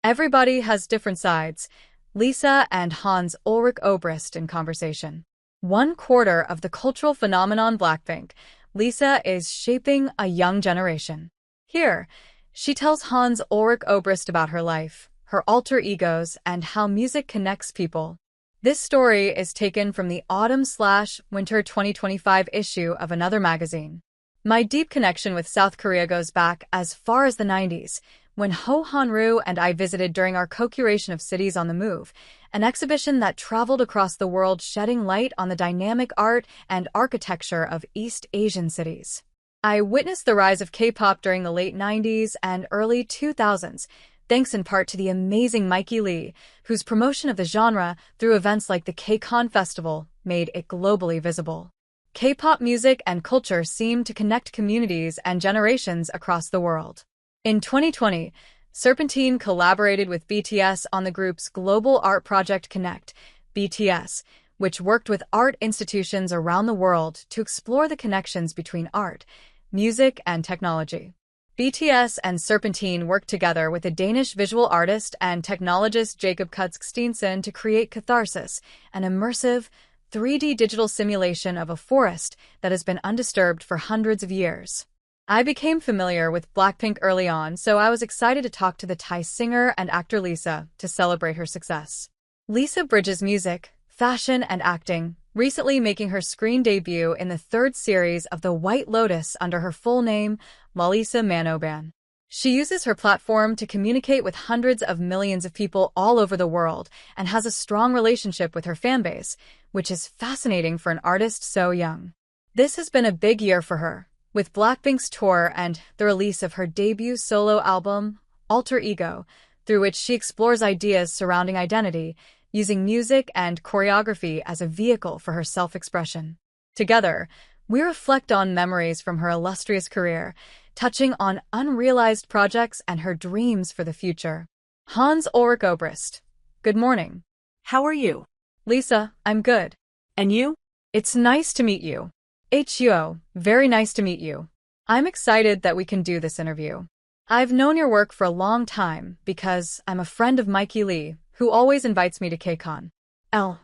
Everybody has different sides. Lisa and Hans Ulrich Obrist in conversation. 1/4 of the cultural phenomenon Blackpink, Lisa is shaping a young generation. Here, she tells Hans Ulrich Obrist about her life, her alter egos, and how music connects people. This story is taken from the autumn/winter 2025 issue of another magazine. My deep connection with South Korea goes back as far as the 90s, when Ho Han-ru and I visited during our co-curation of Cities on the Move, an exhibition that traveled across the world shedding light on the dynamic art and architecture of East Asian cities. I witnessed the rise of K-pop during the late 90s and early 2000s, thanks in part to the amazing Mikey Lee, whose promotion of the genre through events like the K-Con Festival made it globally visible. K-pop music and culture seem to connect communities and generations across the world. In 2020, Serpentine collaborated with BTS on the group's global art project Connect, BTS, which worked with art institutions around the world to explore the connections between art, music, and technology. BTS and Serpentine worked together with the Danish visual artist and technologist Jacob Kudsk-Steensen to create Catharsis, an immersive, 3D digital simulation of a forest that has been undisturbed for hundreds of years. I became familiar with Blackpink early on, so I was excited to talk to the Thai singer and actor Lisa to celebrate her success. Lisa bridges music, fashion, and acting, recently making her screen debut in the 3rd series of The White Lotus under her full name, Lalisa Manoban. She uses her platform to communicate with hundreds of millions of people all over the world and has a strong relationship with her fanbase, which is fascinating for an artist so young. This has been a big year for her, with Blackpink's tour and the release of her debut solo album, Alter Ego, through which she explores ideas surrounding identity, using music and choreography as a vehicle for her self-expression. Together, we reflect on memories from her illustrious career, touching on unrealized projects and her dreams for the future. Hans Ulrich Obrist. Good morning. How are you? Lisa, I'm good. And you? It's nice to meet you. HUO, very nice to meet you. I'm excited that we can do this interview. I've known your work for a long time because I'm a friend of Mikey Lee, who always invites me to KCON. Oh,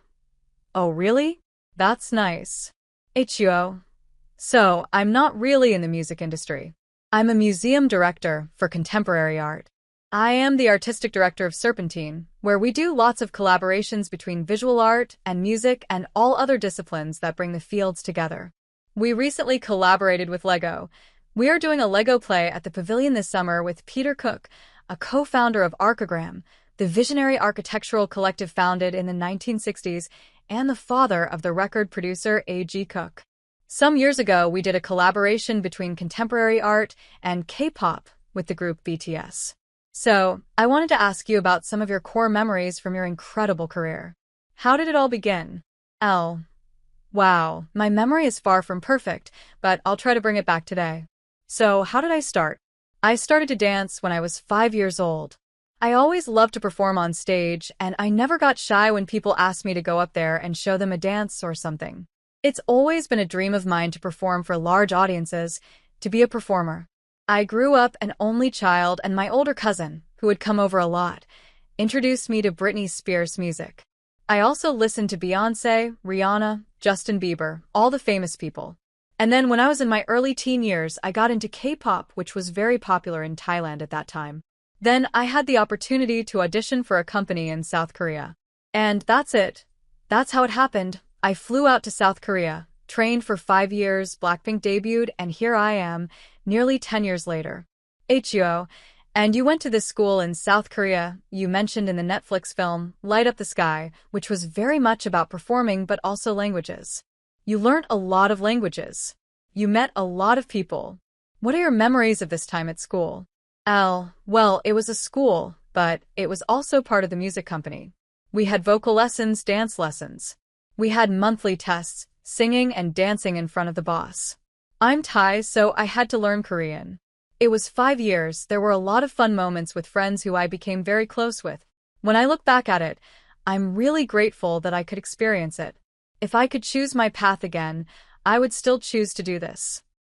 really? That's nice. HUO. So, I'm not really in the music industry. I'm a museum director for contemporary art. I am the artistic director of Serpentine, where we do lots of collaborations between visual art and music and all other disciplines that bring the fields together. We recently collaborated with Lego. We are doing a Lego play at the Pavilion this summer with Peter Cook, a co-founder of Archigram, the visionary architectural collective founded in the 1960s and the father of the record producer A.G. Cook. Some years ago, we did a collaboration between contemporary art and K-pop with the group BTS. So, I wanted to ask you about some of your core memories from your incredible career. How did it all begin? Wow, my memory is far from perfect, but I'll try to bring it back today. So, how did I start? I started to dance when I was 5 years old. I always loved to perform on stage, and I never got shy when people asked me to go up there and show them a dance or something. It's always been a dream of mine to perform for large audiences, to be a performer. I grew up an only child, and my older cousin, who would come over a lot, introduced me to Britney Spears music. I also listened to Beyoncé, Rihanna, Justin Bieber, all the famous people. And then when I was in my early teen years, I got into K-pop, which was very popular in Thailand at that time. Then I had the opportunity to audition for a company in South Korea. And that's it. That's how it happened. I flew out to South Korea, trained for 5 years, Blackpink debuted, and here I am, nearly 10 years later. HUO, and you went to this school in South Korea, you mentioned in the Netflix film, Light Up the Sky, which was very much about performing but also languages. You learned a lot of languages. You met a lot of people. What are your memories of this time at school? Well, it was a school, but it was also part of the music company. We had vocal lessons, dance lessons. We had monthly tests, singing and dancing in front of the boss. I'm Thai, so I had to learn Korean. It was 5 years. There were a lot of fun moments with friends who I became very close with. When I look back at it, I'm really grateful that I could experience it. If I could choose my path again, I would still choose to do this.